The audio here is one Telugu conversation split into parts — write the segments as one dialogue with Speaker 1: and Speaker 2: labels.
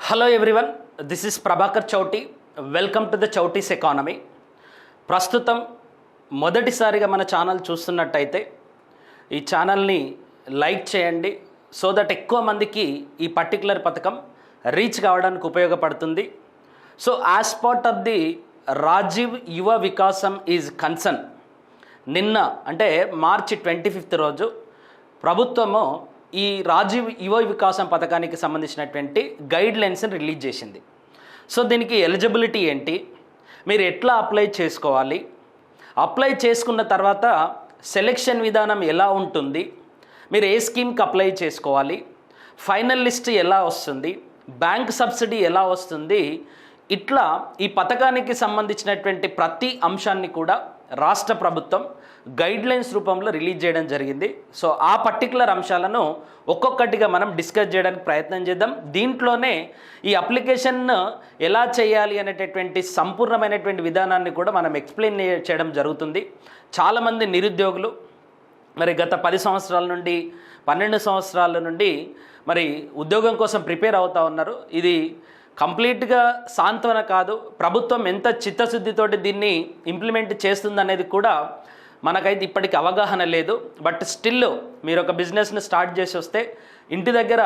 Speaker 1: Hello everyone, this is Prabhakar Chouti. Welcome to the Chouti's economy. ప్రస్తుతం మొదటిసారిగా మన ఛానల్ చూస్తున్నట్టయితే ఈ ఛానల్ని లైక్ చేయండి, సో దట్ ఎక్కువ మందికి ఈ పర్టికులర్ పథకం రీచ్ కావడానికి ఉపయోగపడుతుంది. So as part of the Rajiv Yuva Vikasam is concern, నిన్న అంటే మార్చి 25 రోజు ప్రభుత్వము ఈ రాజీవ్ యువ వికాసం పథకానికి సంబంధించినటువంటి గైడ్ లైన్స్ని రిలీజ్ చేసింది. సో దీనికి ఎలిజిబిలిటీ ఏంటి, మీరు ఎట్లా అప్లై చేసుకోవాలి, అప్లై చేసుకున్న తర్వాత సెలెక్షన్ విధానం ఎలా ఉంటుంది, మీరు ఏ స్కీమ్కి అప్లై చేసుకోవాలి, ఫైనల్ లిస్ట్ ఎలా వస్తుంది, బ్యాంక్ సబ్సిడీ ఎలా వస్తుంది, ఇట్లా ఈ పథకానికి సంబంధించినటువంటి ప్రతి అంశాన్ని కూడా రాష్ట్ర ప్రభుత్వం గైడ్లైన్స్ రూపంలో రిలీజ్ చేయడం జరిగింది. సో ఆ పర్టికులర్ అంశాలను ఒక్కొక్కటిగా మనం డిస్కస్ చేయడానికి ప్రయత్నం చేద్దాం. దీంట్లోనే ఈ అప్లికేషన్ ఎలా చేయాలి అనేటటువంటి సంపూర్ణమైనటువంటి విధానాన్ని కూడా మనం ఎక్స్ప్లెయిన్ చేయడం జరుగుతుంది. చాలామంది నిరుద్యోగులు మరి గత 10 సంవత్సరాల నుండి 12 సంవత్సరాల నుండి మరి ఉద్యోగం కోసం ప్రిపేర్ అవుతూ ఉన్నారు. ఇది కంప్లీట్గా సాంత్వన కాదు, ప్రభుత్వం ఎంత చిత్తశుద్ధితోటి దీన్ని ఇంప్లిమెంట్ చేస్తుందనేది కూడా మనకైతే ఇప్పటికి అవగాహన లేదు. బట్ స్టిల్ మీరు ఒక బిజినెస్ని స్టార్ట్ చేసి వస్తే ఇంటి దగ్గర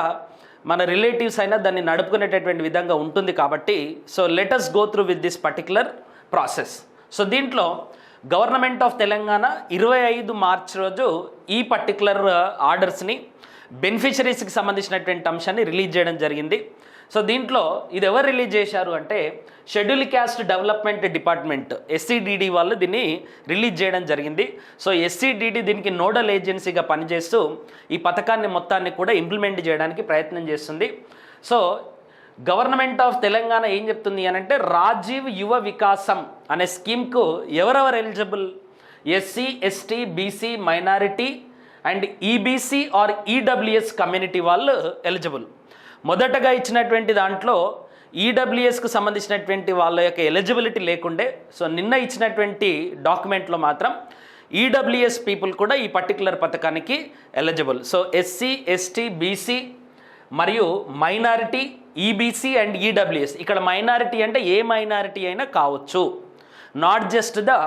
Speaker 1: మన రిలేటివ్స్ అయినా దాన్ని నడుపుకునేటటువంటి విధంగా ఉంటుంది కాబట్టి so let us go through with this particular process. So దీంట్లో గవర్నమెంట్ ఆఫ్ తెలంగాణ 25 మార్చి రోజు ఈ పర్టికులర్ ఆర్డర్స్ని బెనిఫిషరీస్కి సంబంధించినటువంటి అంశాన్ని రిలీజ్ చేయడం జరిగింది. సో దీంట్లో ఇది ఎవరు రిలీజ్ చేశారు అంటే schedule caste development department SCDD వాళ్ళు దీన్ని రిలీజ్ చేయడం జరిగింది. సో SCDD దీనికి నోడల్ ఏజెన్సీగా పనిచేస్తూ ఈ పథకాన్ని మొత్తాన్ని కూడా ఇంప్లిమెంట్ చేయడానికి ప్రయత్నం చేస్తుంది. సో గవర్నమెంట్ ఆఫ్ తెలంగాణ ఏం చెప్తుంది అని అంటే రాజీవ్ యువ వికాసం అనే స్కీమ్కు ఎవరెవరు eligible, SC ST BC minority and EBC or EWS community వాళ్ళు ఎలిజిబుల్. మొదటగా ఇచ్చినటువంటి దాంట్లో ఈడబ్ల్యూఎస్కు సంబంధించినటువంటి వాళ్ళ యొక్క ఎలిజిబిలిటీ లేకుండే. సో నిన్న ఇచ్చినటువంటి డాక్యుమెంట్లో మాత్రం ఈడబ్ల్యూఎస్ పీపుల్ కూడా ఈ పర్టికులర్ పథకానికి eligible. So SC ST BC మరియు మైనారిటీ EBC అండ్ EWS. ఇక్కడ మైనారిటీ అంటే ఏ మైనారిటీ అయినా కావచ్చు, not just the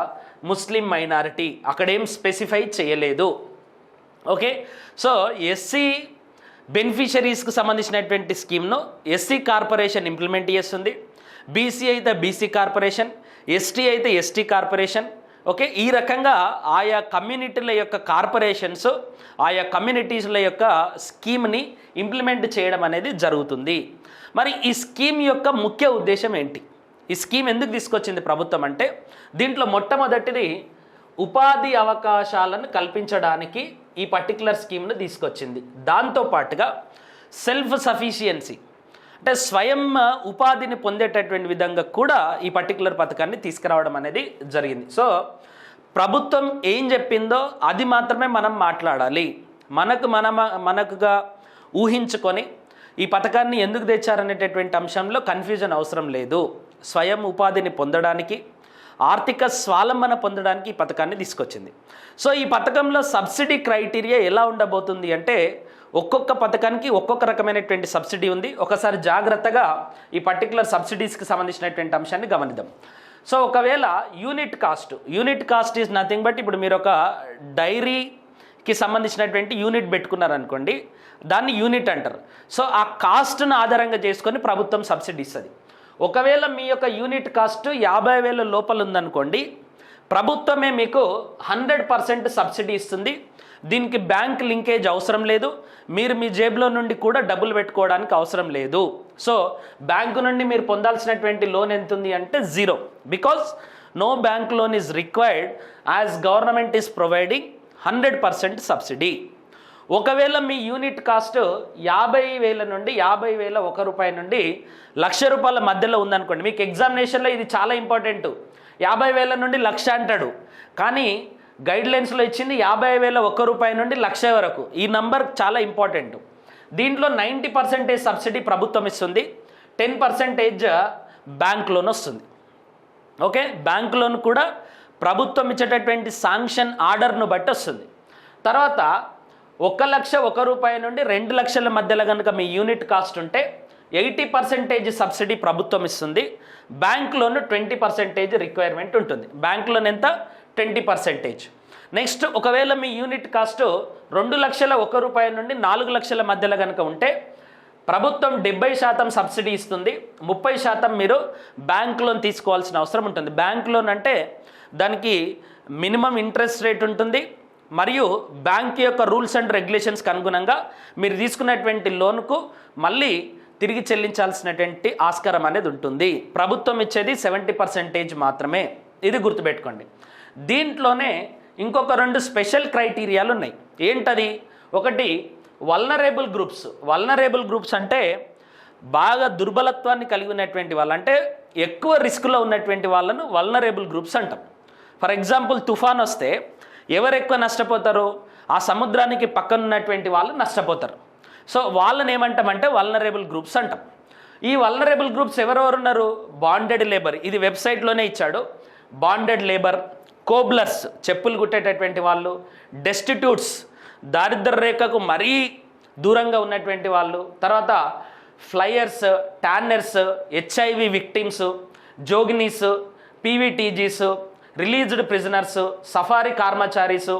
Speaker 1: Muslim minority, అక్కడేం స్పెసిఫై చేయలేదు. ఓకే, సో SC బెనిఫిషరీస్కి సంబంధించినటువంటి స్కీమ్ను SC కార్పొరేషన్ ఇంప్లిమెంట్ చేస్తుంది, BC అయితే BC కార్పొరేషన్, ST అయితే ST కార్పొరేషన్. ఓకే, ఈ రకంగా ఆయా కమ్యూనిటీల యొక్క కార్పొరేషన్స్ ఆయా కమ్యూనిటీస్ల యొక్క స్కీమ్ని ఇంప్లిమెంట్ చేయడం అనేది జరుగుతుంది. మరి ఈ స్కీమ్ యొక్క ముఖ్య ఉద్దేశం ఏంటి, ఈ స్కీమ్ ఎందుకు తీసుకొచ్చింది ప్రభుత్వం అంటే దీంట్లో మొట్టమొదటిది ఉపాధి అవకాశాలను కల్పించడానికి ఈ పర్టికులర్ స్కీమ్ను తీసుకొచ్చింది. దాంతోపాటుగా సెల్ఫ్ సఫిషియన్సీ అంటే స్వయం ఉపాధిని పొందేటటువంటి విధంగా కూడా ఈ పర్టికులర్ పథకాన్ని తీసుకురావడం అనేది జరిగింది. సో ప్రభుత్వం ఏం చెప్పిందో అది మాత్రమే మనం మాట్లాడాలి. మనకుగా ఊహించుకొని ఈ పథకాన్ని ఎందుకు తెచ్చారనేటటువంటి అంశంలో కన్ఫ్యూజన్ అవసరం లేదు. స్వయం ఉపాధిని పొందడానికి, ఆర్థిక స్వావలంబన పొందడానికి ఈ పథకాన్ని తీసుకొచ్చింది. సో ఈ పథకంలో సబ్సిడీ క్రైటీరియా ఎలా ఉండబోతుంది అంటే ఒక్కొక్క పథకానికి ఒక్కొక్క రకమైనటువంటి సబ్సిడీ ఉంది. ఒకసారి జాగ్రత్తగా ఈ పర్టికులర్ సబ్సిడీస్కి సంబంధించినటువంటి అంశాన్ని గమనిద్దాం. సో ఒకవేళ unit cost is nothing but ఇప్పుడు మీరు ఒక డైరీకి సంబంధించినటువంటి యూనిట్ పెట్టుకున్నారనుకోండి, దాన్ని యూనిట్ అంటారు. సో ఆ కాస్ట్ను ఆధారంగా చేసుకొని ప్రభుత్వం సబ్సిడీ ఇస్తుంది. ఒకవేళ మీ యొక్క యూనిట్ కాస్ట్ 50,000 లోపల ఉందనుకోండి, ప్రభుత్వమే మీకు 100% సబ్సిడీ ఇస్తుంది. దీనికి బ్యాంక్ లింకేజ్ అవసరం లేదు, మీరు మీ జేబులో నుండి కూడా డబ్బులు పెట్టుకోవడానికి అవసరం లేదు. సో బ్యాంకు నుండి మీరు పొందాల్సినటువంటి లోన్ ఎంత ఉంది అంటే 0, because no bank loan is required as government is providing 100% subsidy. ఒకవేళ మీ యూనిట్ కాస్ట్ 50,000 నుండి 50,001 రూపాయి నుండి ₹1,00,000 మధ్యలో ఉందనుకోండి, మీకు ఎగ్జామినేషన్లో ఇది చాలా ఇంపార్టెంట్. 50,000 నుండి 1,00,000 అంటాడు, కానీ గైడ్లైన్స్లో ఇచ్చింది 50,001 రూపాయి నుండి 1,00,000 వరకు. ఈ నంబర్ చాలా ఇంపార్టెంట్. దీంట్లో 90% సబ్సిడీ ప్రభుత్వం ఇస్తుంది, 10% బ్యాంక్ లోన్ వస్తుంది. ఓకే, బ్యాంక్ లోన్ కూడా ప్రభుత్వం ఇచ్చేటటువంటి శాంక్షన్ ఆర్డర్ను బట్టి వస్తుంది. తర్వాత 1,01 రూపాయి నుండి 2 లక్షల మధ్యలో కనుక మీ యూనిట్ కాస్ట్ ఉంటే 80% సబ్సిడీ ప్రభుత్వం ఇస్తుంది, బ్యాంక్ లోన్ 20% రిక్వైర్మెంట్ ఉంటుంది. బ్యాంక్ లోన్ ఎంత? 20%. నెక్స్ట్, ఒకవేళ మీ యూనిట్ కాస్ట్ 2,01,000 నుండి 4,00,000 మధ్యలో కనుక ఉంటే ప్రభుత్వం 70% సబ్సిడీ ఇస్తుంది, 30% మీరు బ్యాంక్ లోన్ తీసుకోవాల్సిన అవసరం ఉంటుంది. బ్యాంక్ లోన్ అంటే దానికి మినిమం ఇంట్రెస్ట్ రేట్ ఉంటుంది, మరియు బ్యాంక్ యొక్క రూల్స్ అండ్ రెగ్యులేషన్స్కి అనుగుణంగా మీరు తీసుకున్నటువంటి లోన్కు మళ్ళీ తిరిగి చెల్లించాల్సినటువంటి ఆస్కారం అనేది ఉంటుంది. ప్రభుత్వం ఇచ్చేది 70% మాత్రమే, ఇది గుర్తుపెట్టుకోండి. దీంట్లోనే ఇంకొక 2 స్పెషల్ క్రైటీరియాలు ఉన్నాయి. ఏంటది? ఒకటి, వల్నరేబుల్ గ్రూప్స్. వల్నరేబుల్ గ్రూప్స్ అంటే బాగా దుర్బలత్వాన్ని కలిగి ఉన్నటువంటి వాళ్ళు, అంటే ఎక్కువ రిస్క్లో ఉన్నటువంటి వాళ్ళను వల్నరేబుల్ గ్రూప్స్ అంటాం. ఫర్ ఎగ్జాంపుల్, తుఫాన్ వస్తే ఎవరు ఎక్కువ నష్టపోతారు? ఆ సముద్రానికి పక్కన ఉన్నటువంటి వాళ్ళు నష్టపోతారు. సో వాళ్ళని ఏమంటామంటే వల్నరేబుల్ గ్రూప్స్ అంటాం. ఈ వల్నరేబుల్ గ్రూప్స్ ఎవరెవరు ఉన్నారు? బాండెడ్ లేబర్, ఇది వెబ్సైట్లోనే ఇచ్చాడు. బాండెడ్ లేబర్, కోబ్లర్స్ చెప్పులు కుట్టేటటువంటి వాళ్ళు, డెస్టిట్యూట్స్ దారిద్ర రేఖకు మరీ దూరంగా ఉన్నటువంటి వాళ్ళు, తర్వాత flayers, tanners, HIV victims, Joginis, PVTGs, released prisoners, safai karmacharis,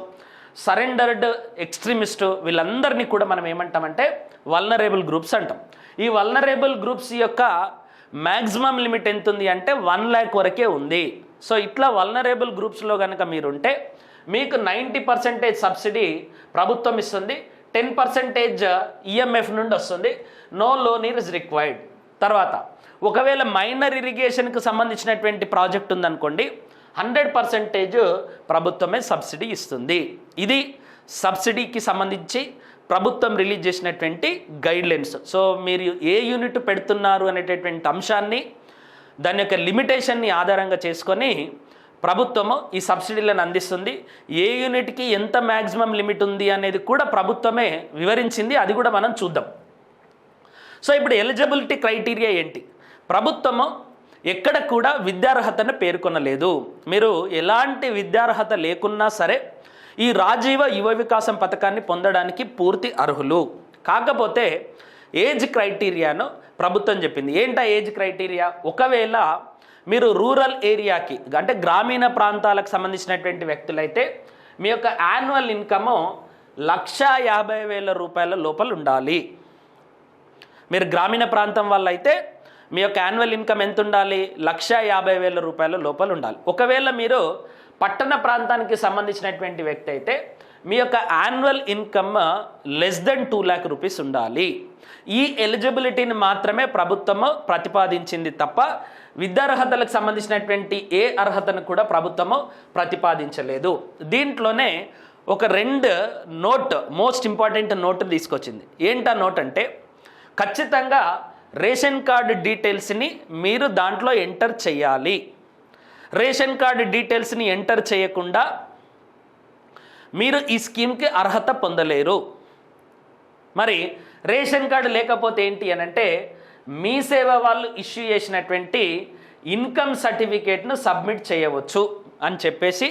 Speaker 1: surrendered extremist, వీళ్ళందరినీ కూడా మనం ఏమంటామంటే వల్నరేబుల్ గ్రూప్స్ అంటాం. ఈ వల్నరేబుల్ గ్రూప్స్ యొక్క మ్యాక్సిమం లిమిట్ ఎంత ఉంది అంటే 1 lakh వరకే ఉంది. సో ఇట్లా వల్నరేబుల్ గ్రూప్స్లో కనుక మీరుంటే మీకు 90% సబ్సిడీ ప్రభుత్వం ఇస్తుంది, 10% ఈఎంఎఫ్ నుండి వస్తుంది. No loan is required. తర్వాత ఒకవేళ మైనర్ ఇరిగేషన్కి సంబంధించినటువంటి ప్రాజెక్ట్ ఉందనుకోండి, 100% ప్రభుత్వమే సబ్సిడీ ఇస్తుంది. ఇది సబ్సిడీకి సంబంధించి ప్రభుత్వం రిలీజ్ చేసినటువంటి గైడ్లైన్స్. సో మీరు ఏ యూనిట్ పెడుతున్నారు అనేటటువంటి అంశాన్ని, దాని యొక్క లిమిటేషన్ని ఆధారంగా చేసుకొని ప్రభుత్వము ఈ సబ్సిడీలను అందిస్తుంది. ఏ యూనిట్కి ఎంత మ్యాక్సిమం లిమిట్ ఉంది అనేది కూడా ప్రభుత్వమే వివరించింది, అది కూడా మనం చూద్దాం. సో ఇప్పుడు ఎలిజిబిలిటీ క్రైటీరియా ఏంటి? ప్రభుత్వము ఎక్కడ కూడా విద్యార్హతను పేర్కొనలేదు. మీరు ఎలాంటి విద్యార్హత లేకున్నా సరే ఈ రాజీవ యువ వికాసం పథకాన్ని పొందడానికి పూర్తి అర్హులు. కాకపోతే ఏజ్ క్రైటీరియాను ప్రభుత్వం చెప్పింది. ఏంటా ఏజ్ క్రైటీరియా? ఒకవేళ మీరు రూరల్ ఏరియాకి, అంటే గ్రామీణ ప్రాంతాలకు సంబంధించినటువంటి వ్యక్తులైతే మీ యొక్క యాన్యువల్ ఇన్కమ్ 1,50,000 రూపాయల లోపల ఉండాలి. మీరు గ్రామీణ ప్రాంతం వల్ల అయితే మీ యొక్క యాన్యువల్ ఇన్కమ్ ఎంత ఉండాలి? 1,50,000 రూపాయల లోపల ఉండాలి. ఒకవేళ మీరు పట్టణ ప్రాంతానికి సంబంధించినటువంటి వ్యక్తి అయితే మీ యొక్క annual income less than 2 lakh rupees ఉండాలి. ఈ ఎలిజిబిలిటీని మాత్రమే ప్రభుత్వము ప్రతిపాదించింది తప్ప విద్యార్హతలకు సంబంధించినటువంటి ఏ అర్హతను కూడా ప్రభుత్వము ప్రతిపాదించలేదు. దీంట్లోనే ఒక 2 నోట్, మోస్ట్ ఇంపార్టెంట్ నోట్ తీసుకొచ్చింది. ఏంటా నోట్ అంటే, ఖచ్చితంగా రేషన్ కార్డు డీటెయిల్స్ని మీరు దాంట్లో ఎంటర్ చేయాలి. రేషన్ కార్డు డీటెయిల్స్ని ఎంటర్ చేయకుండా మీరు ఈ స్కీమ్కి అర్హత పొందలేరు. మరి రేషన్ కార్డు లేకపోతే ఏంటి అని అంటే, మీ సేవ వాళ్ళు ఇష్యూ చేసినటువంటి ఇన్కమ్ సర్టిఫికేట్ను సబ్మిట్ చేయవచ్చు అని చెప్పేసి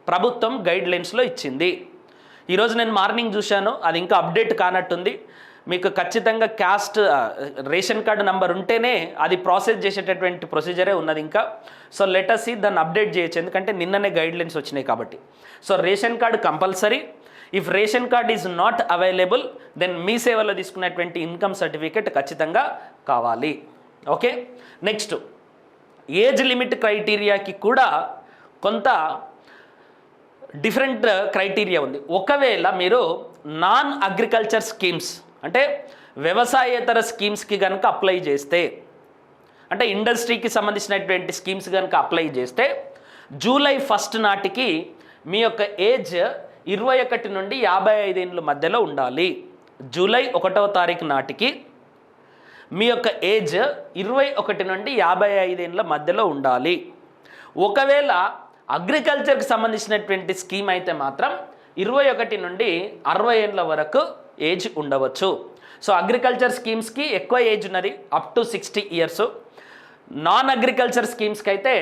Speaker 1: ప్రభుత్వం గైడ్లైన్స్లో ఇచ్చింది. ఈరోజు నేను మార్నింగ్ చూశాను, అది ఇంకా అప్డేట్ కానట్టుంది. మీకు ఖచ్చితంగా క్యాస్ట్ రేషన్ కార్డు నెంబర్ ఉంటేనే అది ప్రాసెస్ చేసేటటువంటి ప్రొసీజరే ఉన్నది ఇంకా. సో లెట్ us see, దాన్ని అప్డేట్ చేయొచ్చు, ఎందుకంటే నిన్ననే గైడ్లైన్స్ వచ్చినాయి కాబట్టి. So ration card compulsory. If ration card is not available, then మీ సేవలో తీసుకున్నటువంటి ఇన్కమ్ సర్టిఫికేట్ ఖచ్చితంగా కావాలి. ఓకే, నెక్స్ట్ ఏజ్ లిమిట్ క్రైటీరియాకి కూడా కొంత డిఫరెంట్ క్రైటీరియా ఉంది. ఒకవేళ మీరు నాన్ అగ్రికల్చర్ స్కీమ్స్, అంటే వ్యవసాయేతర స్కీమ్స్కి కనుక అప్లై చేస్తే, అంటే ఇండస్ట్రీకి సంబంధించినటువంటి స్కీమ్స్ కనుక అప్లై చేస్తే జూలై 1 నాటికి మీ యొక్క ఏజ్ 21 నుండి 55 ఏళ్ళ మధ్యలో ఉండాలి. జూలై 1వ తారీఖు నాటికి మీ యొక్క ఏజ్ 21 నుండి 55 ఏళ్ళ మధ్యలో ఉండాలి. ఒకవేళ అగ్రికల్చర్కి సంబంధించినటువంటి స్కీమ్ అయితే మాత్రం 21 నుండి 60 ఏళ్ళ వరకు ఏజ్ ఉండవచ్చు. సో అగ్రికల్చర్ స్కీమ్స్కి ఎక్కువ ఏజ్ ఉన్నది, up to 60 years. Non agriculture స్కీమ్స్కి అయితే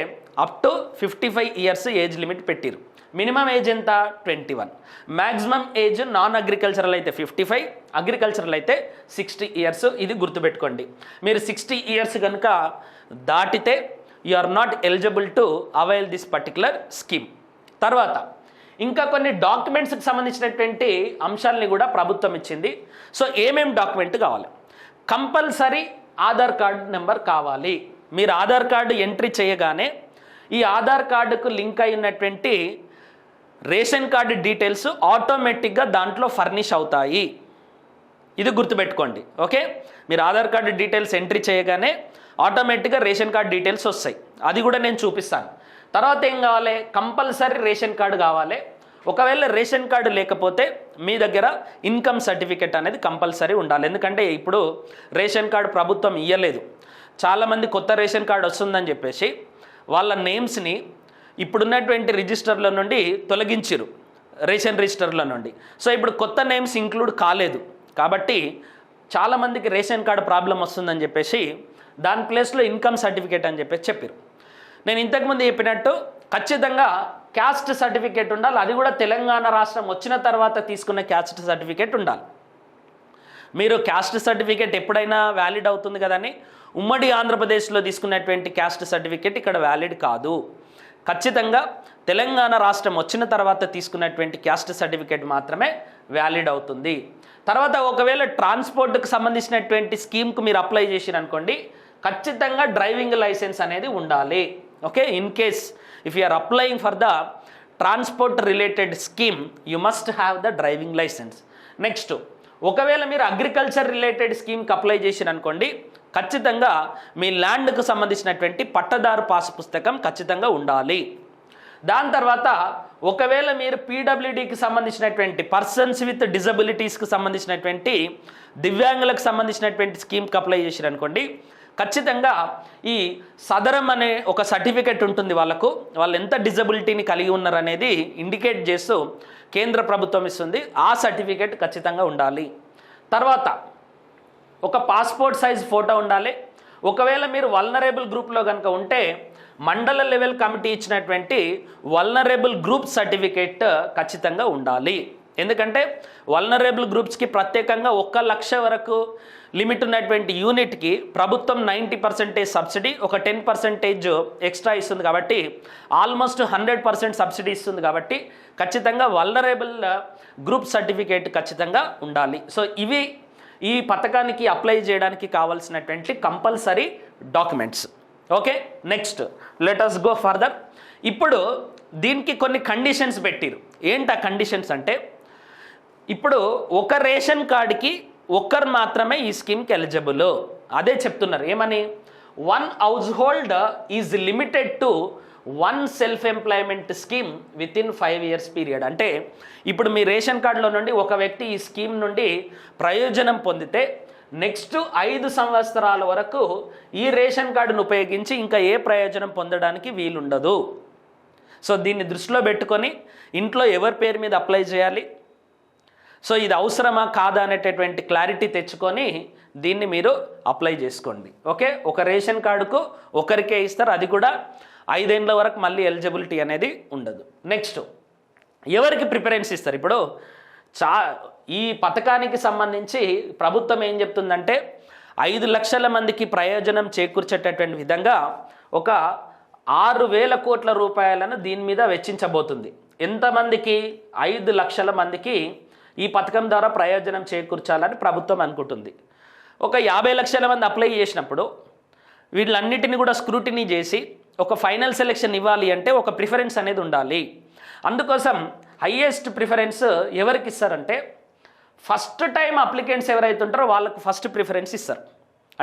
Speaker 1: up to 55 years age limit పెట్టిరు. మినిమం ఏజ్ ఎంత 21, మ్యాక్సిమం ఏజ్ నాన్ అగ్రికల్చరల్ అయితే 55, అగ్రికల్చరల్ అయితే 60 ఇయర్స్. ఇది గుర్తుపెట్టుకోండి. మీరు 60 ఇయర్స్ కనుక దాటితే you are not eligible to avail this particular scheme. తర్వాత ఇంకా కొన్ని డాక్యుమెంట్స్కి సంబంధించినటువంటి అంశాలని కూడా ప్రభుత్వం ఇచ్చింది. సో ఏమేం డాక్యుమెంట్ కావాలి? కంపల్సరీ ఆధార్ కార్డు నెంబర్ కావాలి. మీరు ఆధార్ కార్డు ఎంట్రీ చేయగానే ఈ ఆధార్ కార్డుకు లింక్ అయినటువంటి రేషన్ కార్డు డీటెయిల్స్ ఆటోమేటిక్గా దాంట్లో ఫర్నిష్ అవుతాయి. ఇది గుర్తుపెట్టుకోండి. ఓకే, మీరు ఆధార్ కార్డు డీటెయిల్స్ ఎంట్రీ చేయగానే ఆటోమేటిక్గా రేషన్ కార్డు డీటెయిల్స్ వస్తాయి. అది కూడా నేను చూపిస్తాను. తర్వాత ఏం కావాలి? కంపల్సరీ రేషన్ కార్డు కావాలి. ఒకవేళ రేషన్ కార్డు లేకపోతే మీ దగ్గర ఇన్కమ్ సర్టిఫికెట్ అనేది కంపల్సరీ ఉండాలి. ఎందుకంటే ఇప్పుడు రేషన్ కార్డు ప్రభుత్వం ఇవ్వలేదు. చాలామంది కొత్త రేషన్ కార్డు వస్తుందని చెప్పేసి వాళ్ళ నేమ్స్ని ఇప్పుడున్నటువంటి రిజిస్టర్ల నుండి తొలగించారు, రేషన్ రిజిస్టర్ల నుండి. సో ఇప్పుడు కొత్త నేమ్స్ ఇంక్లూడ్ కాలేదు. కాబట్టి చాలామందికి రేషన్ కార్డు ప్రాబ్లం వస్తుందని చెప్పేసి దాని ప్లేస్లో ఇన్కమ్ సర్టిఫికేట్ అని చెప్పేసి చెప్పారు. నేను ఇంతకుముందు చెప్పినట్టు ఖచ్చితంగా క్యాస్ట్ సర్టిఫికేట్ ఉండాలి. అది కూడా తెలంగాణ రాష్ట్రం వచ్చిన తర్వాత తీసుకున్న క్యాస్ట్ సర్టిఫికేట్ ఉండాలి. మీరు క్యాస్ట్ సర్టిఫికేట్ ఎప్పుడైనా వ్యాలిడ్ అవుతుంది కదని ఉమ్మడి ఆంధ్రప్రదేశ్లో తీసుకున్నటువంటి క్యాస్ట్ సర్టిఫికేట్ ఇక్కడ వ్యాలిడ్ కాదు. ఖచ్చితంగా తెలంగాణ రాష్ట్రం వచ్చిన తర్వాత తీసుకున్నటువంటి క్యాస్ట్ సర్టిఫికేట్ మాత్రమే వ్యాలిడ్ అవుతుంది. తర్వాత ఒకవేళ ట్రాన్స్పోర్ట్కి సంబంధించినటువంటి స్కీమ్కి మీరు అప్లై చేసిరనుకోండి, ఖచ్చితంగా డ్రైవింగ్ లైసెన్స్ అనేది ఉండాలి. Okay, in case if you are applying for the transport related scheme you must have the driving licence. Next, ఒకవేళ మీరు అగ్రికల్చర్ రిలేటెడ్ స్కీమ్కి అప్లై చేసిరనుకోండి, ఖచ్చితంగా మీ ల్యాండ్కు సంబంధించినటువంటి పట్టదారు పాస్ పుస్తకం ఖచ్చితంగా ఉండాలి. దాని తర్వాత ఒకవేళ మీరు పీడబ్ల్యూడీకి సంబంధించినటువంటి పర్సన్స్ విత్ డిజబిలిటీస్కి సంబంధించినటువంటి దివ్యాంగులకు సంబంధించినటువంటి స్కీమ్కి అప్లై చేసిరనుకోండి, ఖచ్చితంగా ఈ సదరం అనే ఒక సర్టిఫికెట్ ఉంటుంది. వాళ్ళు ఎంత డిజబిలిటీని కలిగి ఉన్నారు అనేది ఇండికేట్ చేస్తూ కేంద్ర ప్రభుత్వం ఇస్తుంది. ఆ సర్టిఫికెట్ ఖచ్చితంగా ఉండాలి. తర్వాత ఒక పాస్పోర్ట్ సైజ్ ఫోటో ఉండాలి. ఒకవేళ మీరు వల్నరేబుల్ గ్రూప్లో కనుక ఉంటే మండల లెవెల్ కమిటీ ఇచ్చినటువంటి వల్నరేబుల్ గ్రూప్ సర్టిఫికేట్ ఖచ్చితంగా ఉండాలి. ఎందుకంటే వల్నరేబుల్ గ్రూప్స్కి ప్రత్యేకంగా 1 లక్ష వరకు లిమిట్ ఉన్నటువంటి యూనిట్కి ప్రభుత్వం 90% సబ్సిడీ, ఒక 10% ఎక్స్ట్రా ఇస్తుంది. కాబట్టి ఆల్మోస్ట్ 100% సబ్సిడీ ఇస్తుంది. కాబట్టి ఖచ్చితంగా వల్నరేబుల్ గ్రూప్ సర్టిఫికేట్ ఖచ్చితంగా ఉండాలి. సో ఇవి ఈ పథకానికి అప్లై చేయడానికి కావాల్సినటువంటి compulsory documents. Okay, next let us go further. ఇప్పుడు దీనికి కొన్ని కండిషన్స్ పెట్టిరు. ఏంటి ఆ కండిషన్స్ అంటే, ఇప్పుడు ఒక రేషన్ కార్డుకి ఒక్కరు మాత్రమే ఈ స్కీమ్కి ఎలిజిబుల్. అదే చెప్తున్నారు. ఏమని? 1 house hold is limited to 1 self employment scheme with in 5 years period. అంటే ఇప్పుడు మీ రేషన్ కార్డులో నుండి ఒక వ్యక్తి ఈ స్కీమ్ నుండి ప్రయోజనం పొందితే నెక్స్ట్ 5 సంవత్సరాల వరకు ఈ రేషన్ కార్డును ఉపయోగించి ఇంకా ఏ ప్రయోజనం పొందడానికి వీలుండదు. సో దీన్ని దృష్టిలో పెట్టుకొని ఇంట్లో ఎవరి పేరు మీద అప్లై చేయాలి, సో ఇది అవసరమా కాదా అనేటటువంటి క్లారిటీ తెచ్చుకొని దీన్ని మీరు అప్లై చేసుకోండి. ఓకే, ఒక రేషన్ కార్డుకు ఒకరికే ఇస్తారు. అది కూడా 5 ఏళ్ల వరకు మళ్ళీ ఎలిజిబిలిటీ అనేది ఉండదు. నెక్స్ట్, ఎవరికి ప్రిఫరెన్స్ ఇస్తారు? ఇప్పుడు ఈ పథకానికి సంబంధించి ప్రభుత్వం ఏం చెప్తుందంటే 5 లక్షల మందికి ప్రయోజనం చేకూర్చేటటువంటి విధంగా ఒక 6,000 కోట్ల రూపాయలను దీని మీద వెచ్చించబోతుంది. ఎంతమందికి? 5 లక్షల మందికి ఈ పథకం ద్వారా ప్రయోజనం చేకూర్చాలని ప్రభుత్వం అనుకుంటుంది. ఒక 50 లక్షల మంది అప్లై చేసినప్పుడు వీళ్ళన్నిటిని కూడా స్క్రూటినీ చేసి ఒక ఫైనల్ సెలెక్షన్ ఇవ్వాలి అంటే ఒక ప్రిఫరెన్స్ అనేది ఉండాలి. అందుకోసం హైయెస్ట్ ప్రిఫరెన్స్ ఎవరికి ఇస్తారంటే ఫస్ట్ టైం అప్లికెంట్స్ ఎవరైతే ఉంటారో వాళ్ళకు ఫస్ట్ ప్రిఫరెన్స్ ఇస్తారు.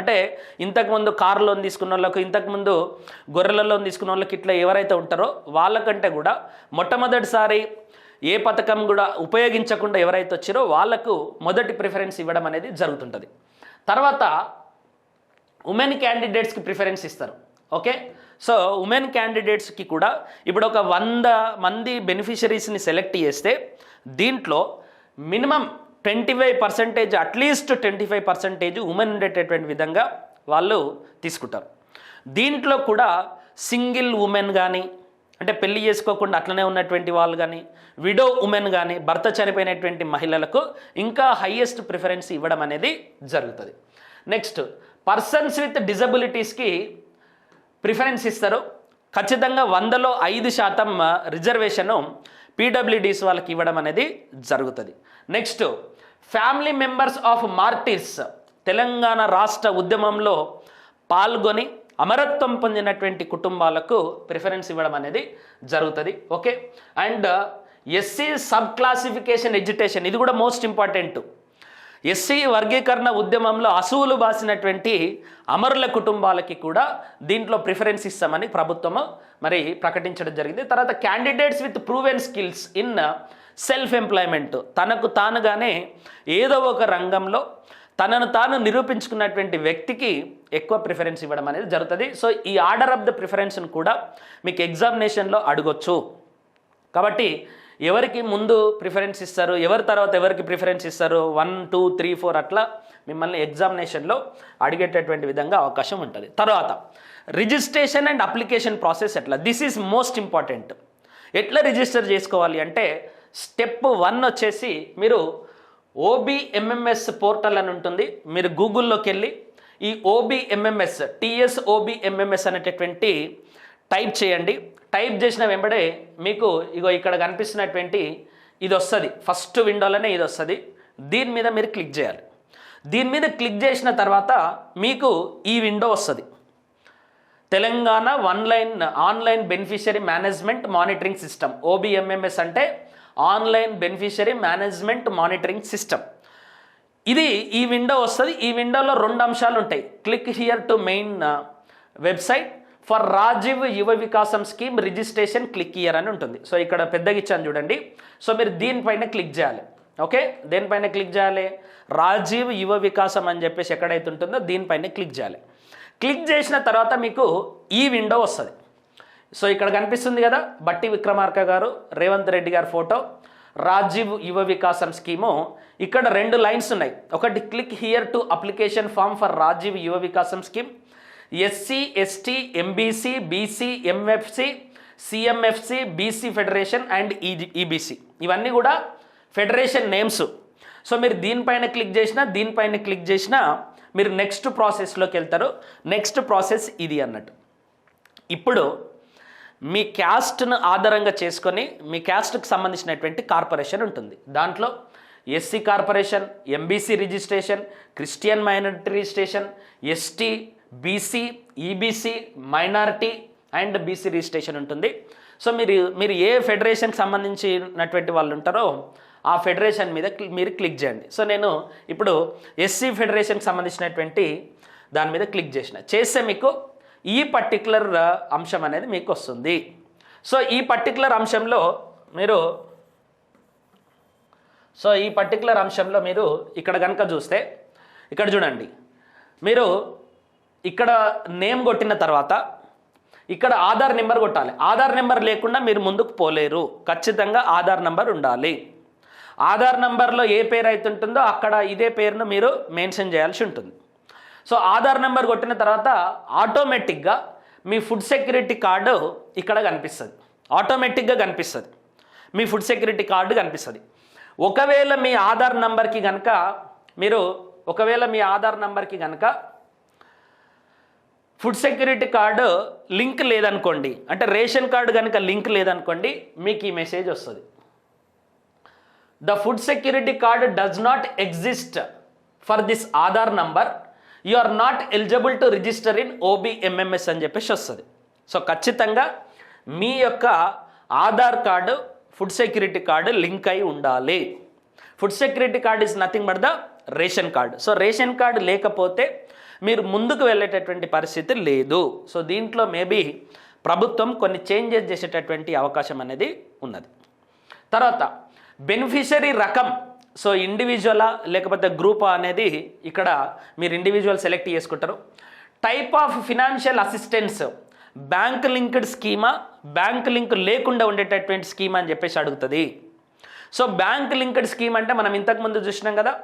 Speaker 1: అంటే ఇంతకుముందు కార్ లోన్ తీసుకున్న వాళ్ళకు, ఇంతకుముందు గొర్రెల లోన్ తీసుకున్న వాళ్ళకి ఇట్లా ఎవరైతే ఉంటారో వాళ్ళకంటే కూడా మొట్టమొదటిసారి ఏ పథకం కూడా ఉపయోగించకుండా ఎవరైతే వచ్చారో వాళ్ళకు మొదటి ప్రిఫరెన్స్ ఇవ్వడం అనేది జరుగుతుంటుంది. తర్వాత ఉమెన్ క్యాండిడేట్స్కి ప్రిఫరెన్స్ ఇస్తారు. ఓకే, సో ఉమెన్ క్యాండిడేట్స్కి కూడా ఇప్పుడు ఒక 100 మంది బెనిఫిషరీస్ని సెలెక్ట్ చేస్తే దీంట్లో మినిమం 25%, అట్లీస్ట్ 25% ఉమెన్ ఉండేటటువంటి విధంగా వాళ్ళు తీసుకుంటారు. దీంట్లో కూడా సింగిల్ ఉమెన్ కానీ అంటే పెళ్లి చేసుకోకుండా అట్లనే ఉన్నటువంటి వాళ్ళు కానీ, విడో ఉమెన్ కానీ, భర్త చనిపోయినటువంటి మహిళలకు ఇంకా హైయెస్ట్ ప్రిఫరెన్స్ ఇవ్వడం అనేది జరుగుతుంది. నెక్స్ట్, పర్సన్స్ విత్ డిజబిలిటీస్కి ప్రిఫరెన్స్ ఇస్తారు. ఖచ్చితంగా 100లో 5% రిజర్వేషను పీడబ్ల్యూడీస్ వాళ్ళకి ఇవ్వడం అనేది జరుగుతుంది. Next, family members of martyrs, Telangana రాష్ట్ర ఉద్యమంలో పాల్గొని అమరత్వం పొందినటువంటి కుటుంబాలకు ప్రిఫరెన్స్ ఇవ్వడం అనేది జరుగుతుంది. Okay. And SC sub classification education, ఇది కూడా మోస్ట్ ఇంపార్టెంట్. ఎస్సీ వర్గీకరణ ఉద్యమంలో అసూలు బాసినటువంటి అమరుల కుటుంబాలకి కూడా దీంట్లో ప్రిఫరెన్స్ ఇస్తామని ప్రభుత్వం మరి ప్రకటించడం జరిగింది. తర్వాత candidates with proven skills in self employment, తనకు తానుగానే ఏదో ఒక రంగంలో తనను తాను నిరూపించుకున్నటువంటి వ్యక్తికి ఎక్కువ ప్రిఫరెన్స్ ఇవ్వడం అనేది జరుగుతుంది. సో ఈ ఆర్డర్ ఆఫ్ ద ప్రిఫరెన్స్ను కూడా మీకు ఎగ్జామినేషన్లో అడగొచ్చు. కాబట్టి ఎవరికి ముందు ప్రిఫరెన్స్ ఇస్తారు, ఎవరి తర్వాత ఎవరికి ప్రిఫరెన్స్ ఇస్తారు, 1, 2, 3, 4 అట్లా మిమ్మల్ని ఎగ్జామినేషన్లో అడిగేటటువంటి విధంగా అవకాశం ఉంటుంది. తర్వాత రిజిస్ట్రేషన్ అండ్ అప్లికేషన్ ప్రాసెస్ ఎట్లా, దిస్ ఈజ్ మోస్ట్ ఇంపార్టెంట్. ఎట్లా రిజిస్టర్ చేసుకోవాలి అంటే స్టెప్ 1 వచ్చేసి మీరు ఓబీఎంఎంఎస్ పోర్టల్ అని ఉంటుంది. మీరు గూగుల్లోకి వెళ్ళి ఈ ఓబీఎంఎంఎస్ TSOBMMS అనేటటువంటి టైప్ చేయండి. టైప్ చేసిన వెంబడే మీకు ఇగో ఇక్కడ కనిపిస్తున్నటువంటి ఇది వస్తుంది. ఫస్ట్ విండోలోనే ఇది వస్తుంది. దీని మీద మీరు క్లిక్ చేయాలి. దీని మీద క్లిక్ చేసిన తర్వాత మీకు ఈ విండో వస్తుంది. Telangana online beneficiary management monitoring system, OBMMS అంటే online beneficiary management monitoring system. ఇది ఈ విండో వస్తుంది. ఈ విండోలో 2 అంశాలు ఉంటాయి. Click here to main website for Rajiv Yuva Vikasam scheme registration, click here అని ఉంటుంది. సో ఇక్కడ పెద్దగా ఇచ్చాను చూడండి. సో మీరు దీనిపైన క్లిక్ చేయాలి. ఓకే, దేనిపైన క్లిక్ చేయాలి? రాజీవ్ యువ వికాసం అని చెప్పేసి ఎక్కడైతే ఉంటుందో దీనిపైన క్లిక్ చేయాలి. క్లిక్ చేసిన తర్వాత మీకు ఈ విండో వస్తుంది. సో ఇక్కడ కనిపిస్తుంది కదా, బట్టి విక్రమార్క గారు, రేవంత్ రెడ్డి గారి ఫోటో, రాజీవ్ యువ వికాసం స్కీము. ఇక్కడ 2 లైన్స్ ఉన్నాయి. ఒకటి click here to application form for Rajiv Yuva Vikasam scheme, SC, ST, MBC, BC, MFC, CMFC, BC federation and EBC, ఇవన్నీ కూడా ఫెడరేషన్ నేమ్స్. సో మీరు దీనిపైన క్లిక్ చేసినా మీరు నెక్స్ట్ ప్రాసెస్లోకి వెళ్తారు. నెక్స్ట్ ప్రాసెస్ ఇది అన్నట్టు. ఇప్పుడు మీ క్యాస్ట్ను ఆధారంగా చేసుకొని మీ క్యాస్ట్కి సంబంధించినటువంటి కార్పొరేషన్ ఉంటుంది. దాంట్లో SC corporation, MBC registration, Christian minority registration, ST, BC, EBC, minority and BC registration ఉంటుంది. సో మీరు ఏ ఫెడరేషన్కి సంబంధించినటువంటి వాళ్ళు ఉంటారో ఆ ఫెడరేషన్ మీద మీరు క్లిక్ చేయండి. సో నేను ఇప్పుడు SC ఫెడరేషన్కి సంబంధించినటువంటి దాని మీద క్లిక్ చేస్తే మీకు ఈ పర్టికులర్ అంశం అనేది మీకు వస్తుంది. సో ఈ పర్టికులర్ అంశంలో మీరు ఇక్కడ కనుక చూస్తే ఇక్కడ చూడండి, మీరు ఇక్కడ నేమ్ కొట్టిన తర్వాత ఇక్కడ ఆధార్ నెంబర్ కొట్టాలి. ఆధార్ నెంబర్ లేకుండా మీరు ముందుకు పోలేరు. ఖచ్చితంగా ఆధార్ నెంబర్ ఉండాలి. ఆధార్ నెంబర్లో ఏ పేరు అయితే ఉంటుందో అక్కడ ఇదే పేరును మీరు మెన్షన్ చేయాల్సి ఉంటుంది. సో ఆధార్ నెంబర్ కొట్టిన తర్వాత ఆటోమేటిక్గా మీ ఫుడ్ సెక్యూరిటీ కార్డు ఇక్కడ కనిపిస్తుంది. ఆటోమేటిక్గా కనిపిస్తుంది. మీ ఫుడ్ సెక్యూరిటీ కార్డు కనిపిస్తుంది. ఒకవేళ మీ ఆధార్ నెంబర్కి కనుక ఫుడ్ సెక్యూరిటీ కార్డు లింక్ లేదనుకోండి, అంటే రేషన్ కార్డు కనుక లింక్ లేదనుకోండి, మీకు ఈ మెసేజ్ వస్తుంది. The food security card does not exist for this Aadhaar number, you are not eligible to register in OBMMS అని చెప్పేసి వస్తుంది. సో ఖచ్చితంగా మీ యొక్క Aadhaar card food security card link అయి ఉండాలి. Food security card is nothing but the ration card. So ration card లేకపోతే మీరు ముందుకు వెళ్ళేటటువంటి పరిస్థితి లేదు. సో దీంట్లో మేబీ ప్రభుత్వం కొన్ని చేంజెస్ చేసేటటువంటి అవకాశం అనేది ఉన్నది. తర్వాత బెనిఫిషరీ రకం, సో ఇండివిజువలా లేకపోతే గ్రూపా అనేది ఇక్కడ మీరు ఇండివిజువల్ సెలెక్ట్ చేసుకుంటారు. Type of financial assistance, bank linked స్కీమా, బ్యాంక్ లింక్ లేకుండా ఉండేటటువంటి స్కీమ్ అని చెప్పేసి అడుగుతుంది. సో బ్యాంక్ లింక్డ్ స్కీమ్ అంటే మనం ఇంతకుముందు చూసినాం కదా,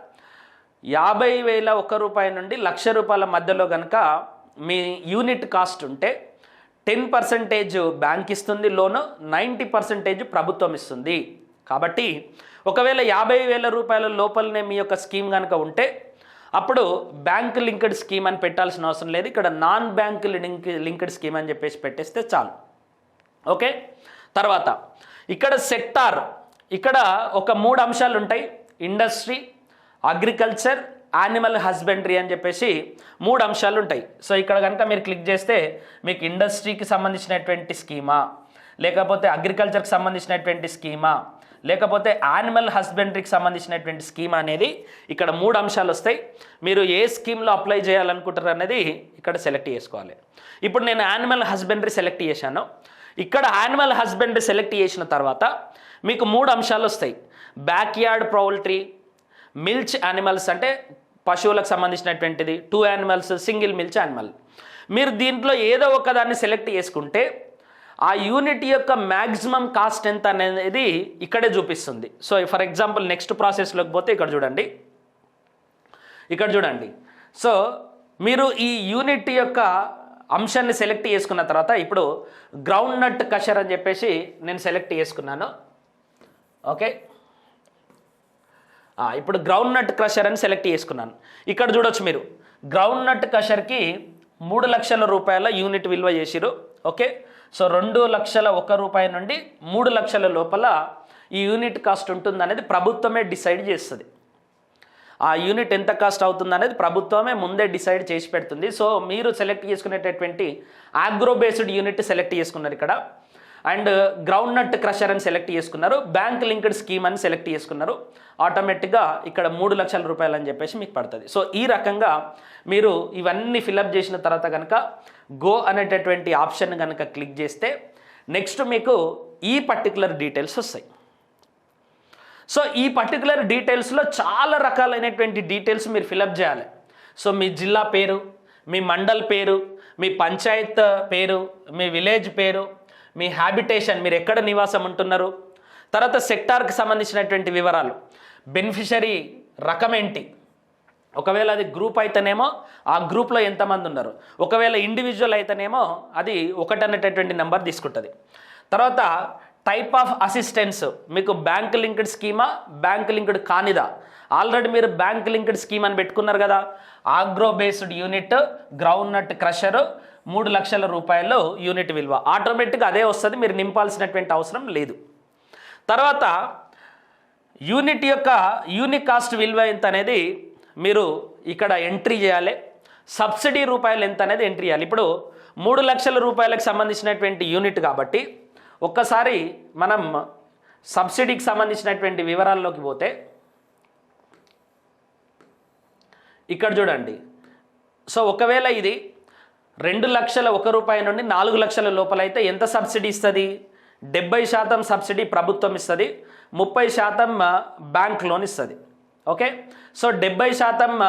Speaker 1: 50,000 రూపాయల నుండి 1,00,000 రూపాయల మధ్యలో కనుక మీ యూనిట్ కాస్ట్ ఉంటే 10% బ్యాంక్ ఇస్తుంది లోను, 90% ప్రభుత్వం ఇస్తుంది. కాబట్టి ఒకవేళ 50,000 రూపాయల లోపలనే మీ యొక్క స్కీమ్ కనుక ఉంటే అప్పుడు బ్యాంక్ లింక్డ్ స్కీమ్ అని పెట్టాల్సిన అవసరం లేదు. ఇక్కడ నాన్ బ్యాంక్ లింక్డ్ స్కీమ్ అని చెప్పేసి పెట్టేస్తే చాలు. ఓకే, తర్వాత ఇక్కడ సెక్టార్, ఇక్కడ ఒక 3 అంశాలు ఉంటాయి. ఇండస్ట్రీ, అగ్రికల్చర్, యానిమల్ హస్బెండరీ అని చెప్పేసి 3 అంశాలు ఉంటాయి. సో ఇక్కడ కనుక మీరు క్లిక్ చేస్తే మీకు ఇండస్ట్రీకి సంబంధించినటువంటి స్కీమా, లేకపోతే అగ్రికల్చర్కి సంబంధించినటువంటి స్కీమా, లేకపోతే యానిమల్ హస్బెండరీకి సంబంధించినటువంటి స్కీమ్ అనేది ఇక్కడ 3 అంశాలు వస్తాయి. మీరు ఏ స్కీమ్లో అప్లై చేయాలనుకుంటారు అనేది ఇక్కడ సెలెక్ట్ చేసుకోవాలి. ఇప్పుడు నేను యానిమల్ హస్బెండరీ సెలెక్ట్ చేశాను. ఇక్కడ యానిమల్ హస్బెండరీ సెలెక్ట్ చేసిన తర్వాత మీకు 3 అంశాలు వస్తాయి. Back yard poultry, milch animals అంటే పశువులకు సంబంధించినటువంటిది, 2 యానిమల్స్, సింగిల్ మిల్చ్ యానిమల్. మీరు దీంట్లో ఏదో ఒక దాన్ని సెలెక్ట్ చేసుకుంటే ఆ యూనిట్ యొక్క మ్యాక్సిమం కాస్ట్ ఎంత అనేది ఇక్కడే చూపిస్తుంది. సో ఫర్ ఎగ్జాంపుల్ నెక్స్ట్ ప్రాసెస్లోకి పోతే ఇక్కడ చూడండి. సో మీరు ఈ యూనిట్ యొక్క అంశాన్ని సెలెక్ట్ చేసుకున్న తర్వాత ఇప్పుడు గ్రౌండ్ నట్ కషర్ అని చెప్పేసి నేను సెలెక్ట్ చేసుకున్నాను. ఓకే, ఇప్పుడు గ్రౌండ్ నట్ క్రషర్ అని సెలెక్ట్ చేసుకున్నాను. ఇక్కడ చూడొచ్చు మీరు గ్రౌండ్ నట్ క్రషర్కి 3 లక్షల రూపాయల యూనిట్ విలువ చేసిరు. ఓకే, సో 2,01,000 రూపాయల నుండి 3 లక్షల లోపల ఈ యూనిట్ కాస్ట్ ఉంటుంది అనేది ప్రభుత్వమే డిసైడ్ చేస్తుంది. ఆ యూనిట్ ఎంత కాస్ట్ అవుతుంది అనేది ప్రభుత్వమే ముందే డిసైడ్ చేసి పెడుతుంది. సో మీరు సెలెక్ట్ చేసుకునేటటువంటి ఆగ్రో బేస్డ్ యూనిట్ సెలెక్ట్ చేసుకున్నారు ఇక్కడ, అండ్ గ్రౌండ్ నట్ క్రషర్ అని సెలెక్ట్ చేసుకున్నారు, బ్యాంక్ లింక్డ్ స్కీమ్ అని సెలెక్ట్ చేసుకున్నారు. ఆటోమేటిక్గా ఇక్కడ 3 లక్షల రూపాయలు అని చెప్పేసి మీకు పడుతుంది. సో ఈ రకంగా మీరు ఇవన్నీ ఫిలప్ చేసిన తర్వాత కనుక గో అనేటటువంటి ఆప్షన్ కనుక క్లిక్ చేస్తే నెక్స్ట్ మీకు ఈ పర్టికులర్ డీటెయిల్స్ వస్తాయి. సో ఈ పర్టికులర్ డీటెయిల్స్లో చాలా రకాలైనటువంటి డీటెయిల్స్ మీరు ఫిలప్ చేయాలి. సో మీ జిల్లా పేరు, మీ మండల్ పేరు, మీ పంచాయత్ పేరు, మీ విలేజ్ పేరు, మీ హ్యాబిటేషన్, మీరు ఎక్కడ నివాసం ఉంటున్నారు, తర్వాత సెక్టార్కి సంబంధించినటువంటి వివరాలు, బెనిఫిషరీ రకం ఏంటి, ఒకవేళ అది గ్రూప్ అయితేనేమో ఆ గ్రూప్లో ఎంతమంది ఉన్నారు, ఒకవేళ ఇండివిజువల్ అయితేనేమో అది 1 అనేటటువంటి నెంబర్ తీసుకుంటుంది. తర్వాత టైప్ ఆఫ్ అసిస్టెన్స్, మీకు బ్యాంక్ లింక్డ్ స్కీమా, బ్యాంక్ లింక్డ్ కానిదా. ఆల్రెడీ మీరు బ్యాంక్ లింక్డ్ స్కీమ్ అని పెట్టుకున్నారు కదా, agro based unit, groundnut crusher, 3 లక్షల రూపాయలు యూనిట్ విలువ, ఆటోమేటిక్గా అదే వస్తుంది, మీరు నింపాల్సినటువంటి అవసరం లేదు. తర్వాత యూనిట్ యొక్క యూనిట్ కాస్ట్ విలువ ఎంత అనేది మీరు ఇక్కడ ఎంట్రీ చేయాలి. సబ్సిడీ రూపాయలు ఎంత అనేది ఎంట్రీ చేయాలి. ఇప్పుడు 3 లక్షల రూపాయలకు సంబంధించినటువంటి యూనిట్ కాబట్టి ఒక్కసారి మనం సబ్సిడీకి సంబంధించినటువంటి వివరాల్లోకి పోతే ఇక్కడ చూడండి. సో ఒకవేళ ఇది 2,01,000 రూపాయల నుండి 4 లక్షల లోపల అయితే ఎంత సబ్సిడీ ఇస్తుంది? 70% సబ్సిడీ ప్రభుత్వం ఇస్తుంది, 30% బ్యాంక్ లోన్ ఇస్తుంది. ఓకే, సో 70%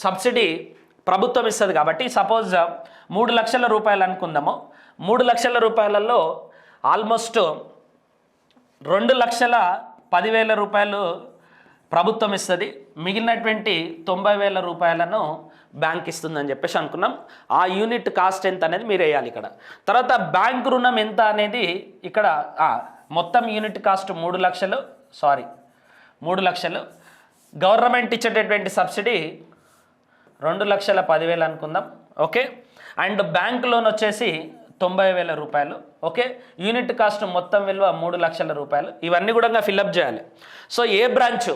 Speaker 1: సబ్సిడీ ప్రభుత్వం ఇస్తుంది కాబట్టి సపోజ్ 3 లక్షల రూపాయలు అనుకుందాము. 3 లక్షల రూపాయలలో ఆల్మోస్ట్ 2,10,000 రూపాయలు ప్రభుత్వం ఇస్తుంది, మిగిలినటువంటి 90,000 రూపాయలను బ్యాంక్ ఇస్తుందని చెప్పేసి అనుకున్నాం. ఆ యూనిట్ కాస్ట్ ఎంత అనేది మీరు వేయాలి ఇక్కడ. తర్వాత బ్యాంక్ రుణం ఎంత అనేది ఇక్కడ మొత్తం యూనిట్ కాస్ట్ 3 లక్షలు, 3 లక్షలు. గవర్నమెంట్ ఇచ్చేటటువంటి సబ్సిడీ 2,10,000 అనుకుందాం. ఓకే, అండ్ బ్యాంక్ లోన్ వచ్చేసి 90,000 రూపాయలు. ఓకే, యూనిట్ కాస్ట్ మొత్తం విలువ 3 లక్షల రూపాయలు. ఇవన్నీ కూడా ఫిల్అప్ చేయాలి. సో ఏ బ్రాంచ్,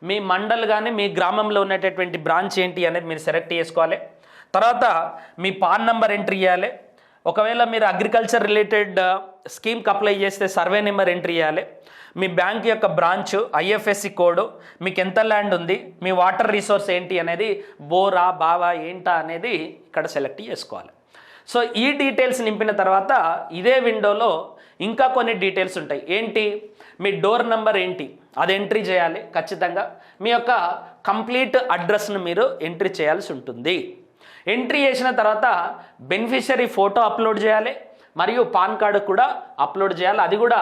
Speaker 1: మీ మండల్ కానీ మీ గ్రామంలో ఉన్నటువంటి బ్రాంచ్ ఏంటి అనేది మీరు సెలెక్ట్ చేసుకోవాలి. తర్వాత మీ పాన్ నంబర్ ఎంట్రీ చేయాలి. ఒకవేళ మీరు అగ్రికల్చర్ రిలేటెడ్ స్కీమ్కి అప్లై చేస్తే సర్వే నెంబర్ ఎంట్రీ చేయాలి. మీ బ్యాంక్ యొక్క బ్రాంచ్, ఐఎఫ్ఎస్సి కోడ్, మీకు ఎంత ల్యాండ్ ఉంది, మీ వాటర్ రిసోర్స్ ఏంటి అనేది, బోరా బావా ఏంటా అనేది ఇక్కడ సెలెక్ట్ చేసుకోవాలి. సో ఈ డీటెయిల్స్ నింపిన తర్వాత ఇదే విండోలో ఇంకా కొన్ని డీటెయిల్స్ ఉంటాయి. ఏంటి, మీ డోర్ నెంబర్ ఏంటి అది ఎంట్రీ చేయాలి ఖచ్చితంగా. మీ యొక్క కంప్లీట్ అడ్రస్ను మీరు ఎంట్రీ చేయాల్సి ఉంటుంది. ఎంట్రీ చేసిన తర్వాత బెనిఫిషరీ ఫోటో అప్లోడ్ చేయాలి, మరియు పాన్ కార్డు కూడా అప్లోడ్ చేయాలి. అది కూడా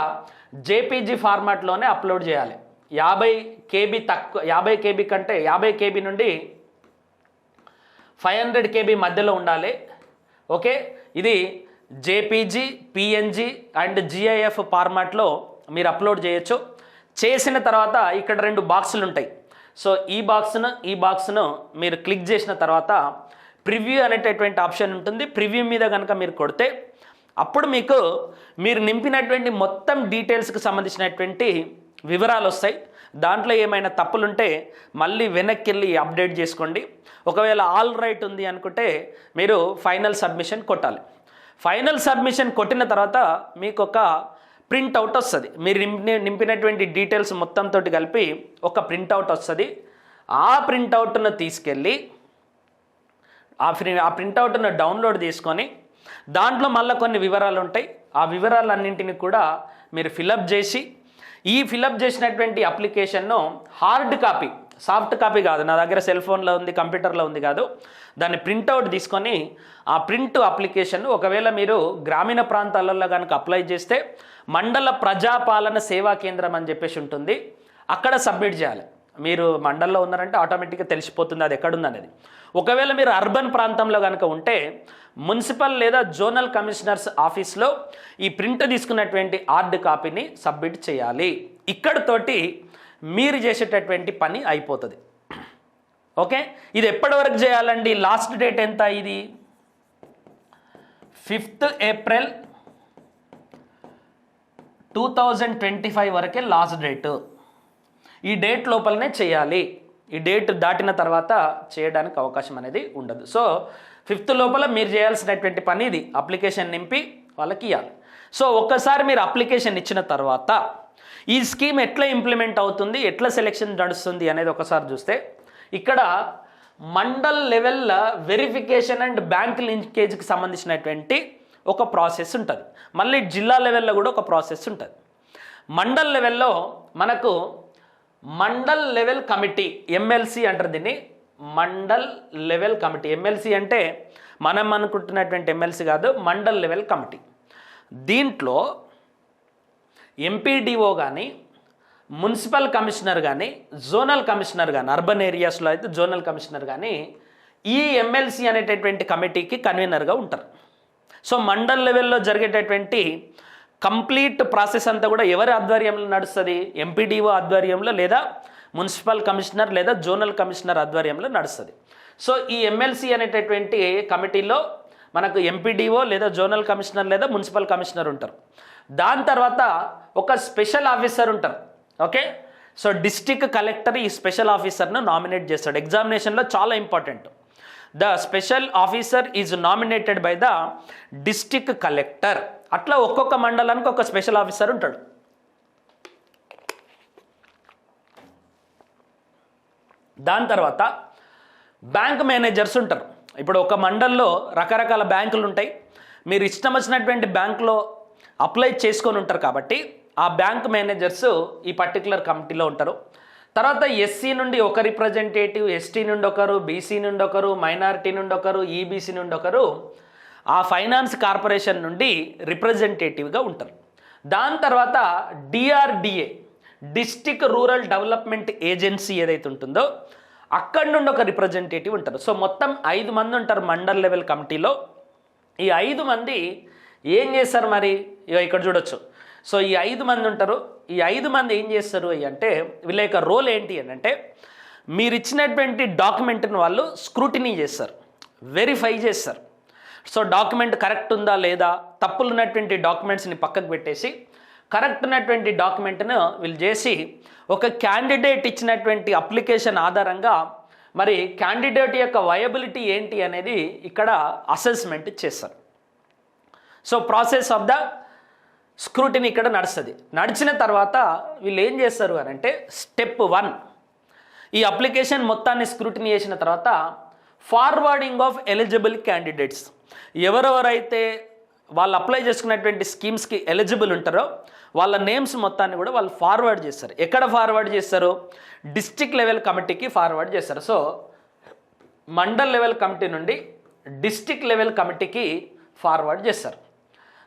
Speaker 1: జేపీజీ ఫార్మాట్లోనే అప్లోడ్ చేయాలి. 50 KB తక్కువ, 50 KB కంటే 50 KB నుండి 500 KB మధ్యలో ఉండాలి. ఓకే, ఇది జేపీజీ, పిఎన్జీ అండ్ జిఐఎఫ్ ఫార్మాట్లో మీరు అప్లోడ్ చేయొచ్చు. చేసిన తర్వాత ఇక్కడ 2 బాక్సులు ఉంటాయి. సో ఈ బాక్స్ను మీరు క్లిక్ చేసిన తర్వాత ప్రివ్యూ అనేటటువంటి ఆప్షన్ ఉంటుంది. ప్రివ్యూ మీద కనుక మీరు కొడితే అప్పుడు మీకు మీరు నింపినటువంటి మొత్తం డీటెయిల్స్కి సంబంధించినటువంటి వివరాలు వస్తాయి. దాంట్లో ఏమైనా తప్పులుంటే మళ్ళీ వెనక్కి వెళ్ళి అప్డేట్ చేసుకోండి. ఒకవేళ ఆల్ రైట్ ఉంది అనుకుంటే మీరు ఫైనల్ సబ్మిషన్ కొట్టాలి. ఫైనల్ సబ్మిషన్ కొట్టిన తర్వాత మీకు ఒక ప్రింట్అవుట్ వస్తుంది. మీరు నింపినటువంటి డీటెయిల్స్ మొత్తంతో కలిపి ఒక ప్రింట్అవుట్ వస్తుంది. ఆ ప్రింట్అవుట్ను తీసుకెళ్ళి ఆ ప్రింట్అవుట్ను డౌన్లోడ్ తీసుకొని దాంట్లో మళ్ళీ కొన్ని వివరాలు ఉంటాయి. ఆ వివరాలన్నింటినీ కూడా మీరు ఫిలప్ చేసి ఈ ఫిలప్ చేసినటువంటి అప్లికేషన్ను హార్డ్ కాపీ, సాఫ్ట్ కాపీ కాదు, నా దగ్గర సెల్ ఫోన్లో ఉంది, కంప్యూటర్లో ఉంది కాదు, దాన్ని ప్రింట్అవుట్ తీసుకొని ఆ ప్రింట్ అప్లికేషన్ ఒకవేళ మీరు గ్రామీణ ప్రాంతాలలో కనుక అప్లై చేస్తే మండల ప్రజాపాలన సేవా కేంద్రం అని చెప్పేసి ఉంటుంది, అక్కడ సబ్మిట్ చేయాలి. మీరు మండల్లో ఉన్నారంటే ఆటోమేటిక్గా తెలిసిపోతుంది అది ఎక్కడుంది అనేది. ఒకవేళ మీరు అర్బన్ ప్రాంతంలో కనుక ఉంటే మున్సిపల్ లేదా జోనల్ కమిషనర్స్ ఆఫీస్లో ఈ ప్రింట్ తీసుకున్నటువంటి హార్డ్ కాపీని సబ్మిట్ చేయాలి. ఇక్కడతోటి మీరు చేసేటటువంటి పని అయిపోతుంది. ఓకే, ఇది ఎప్పటి వరకు చేయాలండి? లాస్ట్ డేట్ ఎంత? ఇది 5th ఏప్రిల్ 2025 వరకే లాస్ట్ డేటు. ఈ డేట్ లోపలనే చేయాలి. ఈ డేట్ దాటిన తర్వాత చేయడానికి అవకాశం అనేది ఉండదు. సో 5th లోపల మీరు చేయాల్సినటువంటి పని ఇది, అప్లికేషన్ నింపి వాళ్ళకి ఇవ్వాలి. సో ఒక్కసారి మీరు అప్లికేషన్ ఇచ్చిన తర్వాత ఈ స్కీమ్ ఎట్లా ఇంప్లిమెంట్ అవుతుంది, ఎట్లా సెలెక్షన్ నడుస్తుంది అనేది ఒకసారి చూస్తే ఇక్కడ mandal level verification and bank లింకేజ్కి సంబంధించినటువంటి ఒక ప్రాసెస్ ఉంటుంది. మళ్ళీ జిల్లా లెవెల్లో కూడా ఒక ప్రాసెస్ ఉంటుంది. మండల్ లెవెల్లో మనకు మండల్ లెవెల్ కమిటీ, ఎమ్మెల్సీ అంటారు దీన్ని, మండల్ లెవెల్ కమిటీ. ఎమ్మెల్సీ అంటే మనం అనుకుంటున్నటువంటి ఎమ్మెల్సీ కాదు, మండల్ లెవెల్ కమిటీ. దీంట్లో ఎంపీడీఓ కానీ, మున్సిపల్ కమిషనర్ కానీ, జోనల్ కమిషనర్ కానీ, అర్బన్ ఏరియాస్లో అయితే జోనల్ కమిషనర్ కానీ ఈ ఎమ్మెల్సీ అనేటటువంటి కమిటీకి కన్వీనర్గా ఉంటారు. సో మండల్ లెవెల్లో జరిగేటటువంటి కంప్లీట్ ప్రాసెస్ అంతా కూడా ఎవరి ఆధ్వర్యంలో నడుస్తుంది? ఎంపీడీఓ ఆధ్వర్యంలో లేదా మున్సిపల్ కమిషనర్ లేదా జోనల్ కమిషనర్ ఆధ్వర్యంలో నడుస్తుంది. సో ఈ ఎమ్మెల్సీ అనేటటువంటి కమిటీలో మనకు ఎంపీడీఓ లేదా జోనల్ కమిషనర్ లేదా మున్సిపల్ కమిషనర్ ఉంటారు. దాని తర్వాత ఒక స్పెషల్ ఆఫీసర్ ఉంటారు. ఓకే, సో డిస్ట్రిక్ట్ కలెక్టర్ ఈ స్పెషల్ ఆఫీసర్ను నామినేట్ చేస్తాడు. ఎగ్జామినేషన్లో చాలా important. The special officer is nominated by the district collector. అట్లా ఒక్కొక్క మండలానికి ఒక స్పెషల్ ఆఫీసర్ ఉంటాడు. దాని తర్వాత బ్యాంక్ మేనేజర్స్ ఉంటారు. ఇప్పుడు ఒక మండల్లో రకరకాల బ్యాంకులు ఉంటాయి. మీరు ఇష్టం వచ్చినటువంటి బ్యాంకులో అప్లై చేసుకొని ఉంటారు కాబట్టి ఆ బ్యాంక్ మేనేజర్స్ ఈ పర్టికులర్ కమిటీలో ఉంటారు. తర్వాత ఎస్సీ నుండి ఒక రిప్రజెంటేటివ్, ఎస్టీ నుండి ఒకరు, బీసీ నుండి ఒకరు, మైనారిటీ నుండి ఒకరు, ఈబీసీ నుండి ఒకరు, ఆ ఫైనాన్స్ కార్పొరేషన్ నుండి రిప్రజెంటేటివ్గా ఉంటారు. దాని తర్వాత DRDA, district rural development agency ఏదైతే ఉంటుందో అక్కడి నుండి ఒక రిప్రజెంటేటివ్ ఉంటారు. సో మొత్తం 5 మంది ఉంటారు మండల్ లెవెల్ కమిటీలో. ఈ 5 మంది ఏం చేస్తారు మరి? ఇక్కడ చూడొచ్చు. సో ఈ 5 మంది ఉంటారు. ఈ 5 మంది ఏం చేస్తారు అంటే వీళ్ళ యొక్క రోల్ ఏంటి అని అంటే మీరు ఇచ్చినటువంటి డాక్యుమెంట్ని వాళ్ళు స్క్రూటినీ చేస్తారు, వెరిఫై చేస్తారు. సో డాక్యుమెంట్ కరెక్ట్ ఉందా లేదా, తప్పులు ఉన్నటువంటి డాక్యుమెంట్స్ని పక్కకు పెట్టేసి కరెక్ట్ ఉన్నటువంటి డాక్యుమెంట్ను వీళ్ళు చేసి ఒక క్యాండిడేట్ ఇచ్చినటువంటి అప్లికేషన్ ఆధారంగా మరి క్యాండిడేట్ యొక్క వయబిలిటీ ఏంటి అనేది ఇక్కడ అసెస్మెంట్ చేస్తారు. So process of the scrutiny ఇక్కడ నడుస్తుంది. నడిచిన తర్వాత వీళ్ళు ఏం చేస్తారు అని అంటే స్టెప్ 1, ఈ అప్లికేషన్ మొత్తాన్ని స్క్రూటినీ చేసిన తర్వాత ఫార్వర్డింగ్ ఆఫ్ ఎలిజిబుల్ క్యాండిడేట్స్, ఎవరెవరైతే వాళ్ళు అప్లై చేసుకున్నటువంటి స్కీమ్స్కి ఎలిజిబుల్ ఉంటారో వాళ్ళ నేమ్స్ మొత్తాన్ని కూడా వాళ్ళు ఫార్వర్డ్ చేస్తారు. ఎక్కడ ఫార్వర్డ్ చేస్తారు? డిస్ట్రిక్ట్ లెవెల్ కమిటీకి ఫార్వర్డ్ చేస్తారు. సో మండల్ లెవెల్ కమిటీ నుండి డిస్ట్రిక్ట్ లెవెల్ కమిటీకి ఫార్వర్డ్ చేస్తారు.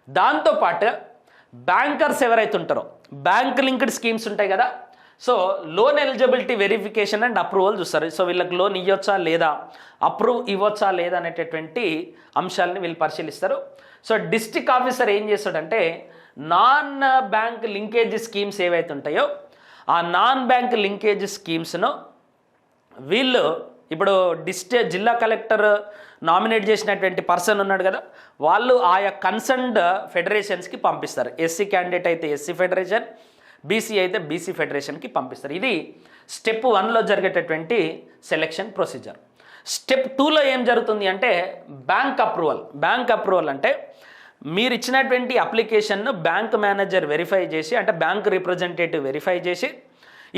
Speaker 1: దాంతోపాటు బ్యాంకర్స్ ఎవరైతే ఉంటారో, బ్యాంక్ లింక్డ్ స్కీమ్స్ ఉంటాయి కదా, so loan eligibility verification and approval చూస్తారు. సో వీళ్ళకి లోన్ ఇవ్వచ్చా లేదా, అప్రూవ్ ఇవ్వచ్చా లేదా అనేటటువంటి అంశాలని వీళ్ళు పరిశీలిస్తారు. సో డిస్ట్రిక్ట్ ఆఫీసర్ ఏం చేస్తాడంటే నాన్ బ్యాంక్ లింకేజ్ స్కీమ్స్ ఏవైతే ఉంటాయో ఆ నాన్ బ్యాంక్ లింకేజ్ స్కీమ్స్ను వీళ్ళు ఇప్పుడు జిల్లా కలెక్టర్ నామినేట్ చేసినటువంటి పర్సన్ ఉన్నాడు కదా, వాళ్ళు ఆయా కన్సర్న్డ్ ఫెడరేషన్స్కి పంపిస్తారు. ఎస్సీ క్యాండిడేట్ అయితే ఎస్సీ ఫెడరేషన్, బీసీ అయితే బీసీ ఫెడరేషన్కి పంపిస్తారు. ఇది స్టెప్ 1లో జరిగేటటువంటి సెలెక్షన్ ప్రొసీజర్. స్టెప్ 2లో ఏం జరుగుతుంది అంటే బ్యాంక్ అప్రూవల్. బ్యాంక్ అప్రూవల్ అంటే మీరు ఇచ్చినటువంటి అప్లికేషన్ను బ్యాంక్ మేనేజర్ వెరిఫై చేసి, అంటే బ్యాంక్ రిప్రజెంటేటివ్ వెరిఫై చేసి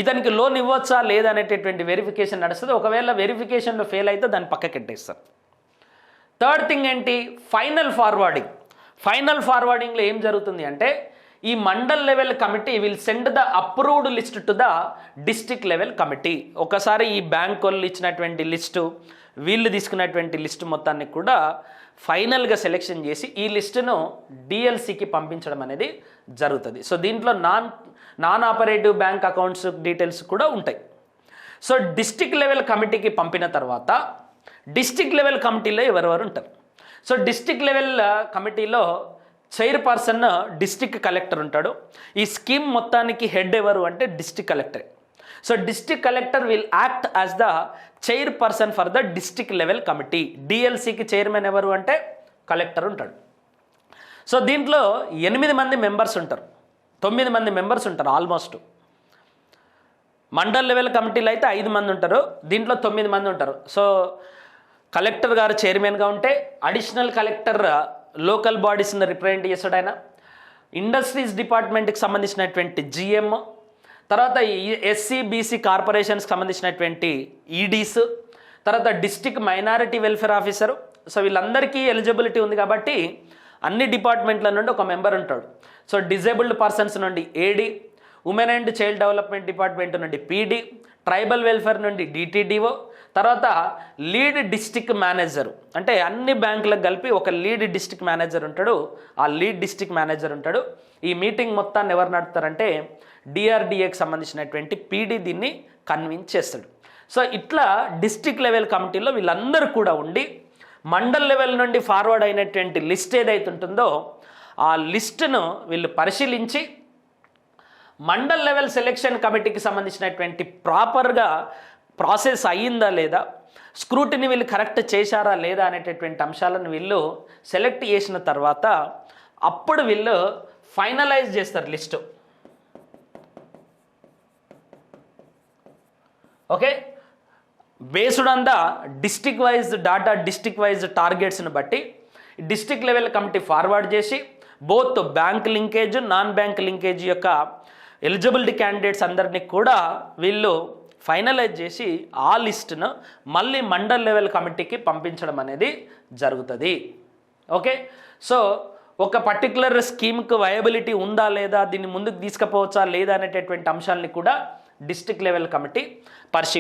Speaker 1: ఇతనికి లోన్ ఇవ్వచ్చా లేదా అనేటటువంటి వెరిఫికేషన్ నడుస్తుంది. ఒకవేళ వెరిఫికేషన్లో ఫెయిల్ అయితే దాన్ని పక్కకెట్టేస్తారు. థర్డ్ థింగ్ ఏంటి, ఫైనల్ ఫార్వర్డింగ్. ఫైనల్ ఫార్వర్డింగ్లో ఏం జరుగుతుంది అంటే ఈ mandal level committee will send the approved list to the district level committee. ఒకసారి ఈ బ్యాంక్ వాళ్ళు ఇచ్చినటువంటి లిస్టు, వీళ్ళు తీసుకున్నటువంటి లిస్టు మొత్తాన్ని కూడా ఫైనల్గా సెలెక్షన్ చేసి ఈ లిస్టును డిఎల్సికి పంపించడం అనేది జరుగుతుంది. సో దీంట్లో non operative bank accounts details కూడా ఉంటాయి. సో డిస్ట్రిక్ట్ లెవెల్ కమిటీకి పంపిన తర్వాత డిస్ట్రిక్ట్ లెవెల్ కమిటీలో ఎవరెవరు ఉంటారు. సో డిస్ట్రిక్ట్ లెవెల్ కమిటీలో చైర్పర్సన్ డిస్ట్రిక్ట్ కలెక్టర్ ఉంటాడు. ఈ స్కీమ్ మొత్తానికి హెడ్ ఎవరు అంటే district collector. So district collector will act as the chairperson for the district level committee. డిఎల్సికి చైర్మన్ ఎవరు అంటే కలెక్టర్ ఉంటాడు. సో దీంట్లో 8 మంది మెంబర్స్ ఉంటారు, 9 మంది మెంబర్స్ ఉంటారు ఆల్మోస్ట్. మండల్ లెవెల్ కమిటీలో అయితే 5 మంది ఉంటారు, దీంట్లో 9 మంది ఉంటారు. సో కలెక్టర్ గారు చైర్మన్గా ఉంటే అడిషనల్ కలెక్టర్ లోకల్ బాడీస్ని రిప్రజెంట్ చేస్తాడు ఆయన. ఇండస్ట్రీస్ డిపార్ట్మెంట్కి సంబంధించినటువంటి జిఎం, తర్వాత ఎస్సీ బీసీ కార్పొరేషన్స్కి సంబంధించినటువంటి ఈడీస్, తర్వాత district minority welfare officer. So వీళ్ళందరికీ ఎలిజిబిలిటీ ఉంది కాబట్టి అన్ని డిపార్ట్మెంట్ల నుండి ఒక మెంబర్ ఉంటాడు. సో డిజేబుల్డ్ పర్సన్స్ నుండి AD, women and child development department నుండి పీడీ, ట్రైబల్ వెల్ఫేర్ నుండి డిటిడిఓ, తర్వాత లీడ్ డిస్ట్రిక్ట్ మేనేజర్. అంటే అన్ని బ్యాంకులకు కలిపి ఒక లీడ్ డిస్ట్రిక్ట్ మేనేజర్ ఉంటాడు. ఆ లీడ్ డిస్ట్రిక్ట్ మేనేజర్ ఉంటాడు. ఈ మీటింగ్ మొత్తాన్ని ఎవరు నడుపుతారంటే డిఆర్డిఏకి సంబంధించినటువంటి పీడీ దీన్ని కన్విన్స్ చేస్తాడు. సో ఇట్లా డిస్ట్రిక్ట్ లెవెల్ కమిటీలో వీళ్ళందరూ కూడా ఉండి మండల్ లెవెల్ నుండి ఫార్వర్డ్ అయినటువంటి లిస్ట్ ఏదైతే ఉంటుందో ఆ లిస్టును వీళ్ళు పరిశీలించి మండల్ లెవెల్ సెలెక్షన్ కమిటీకి సంబంధించినటువంటి ప్రాపర్గా ప్రాసెస్ అయ్యిందా లేదా, స్క్రూటిని వీళ్ళు కరెక్ట్ చేశారా లేదా అనేటటువంటి అంశాలను వీళ్ళు సెలెక్ట్ చేసిన తర్వాత అప్పుడు వీళ్ళు ఫైనలైజ్ చేస్తారు list. Okay, based on the district wise data, district wise టార్గెట్స్ని బట్టి డిస్ట్రిక్ట్ లెవెల్ కమిటీ ఫార్వర్డ్ చేసి both bank linkage, non bank linkage యొక్క ఎలిజిబిలిటీ క్యాండిడేట్స్ అందరినీ కూడా వీళ్ళు ఫైనలైజ్ చేసి ఆ లిస్టును మళ్ళీ మండల్ లెవెల్ కమిటీకి పంపించడం అనేది జరుగుతుంది. ఓకే, సో ఒక పర్టికులర్ స్కీమ్కి వయబిలిటీ ఉందా లేదా, దీన్ని ముందుకు తీసుకుపోవచ్చా లేదా అనేటటువంటి అంశాలని కూడా డిస్ట్రిక్ట్ లెవెల్ కమిటీ పరిశీలిస్తుంది.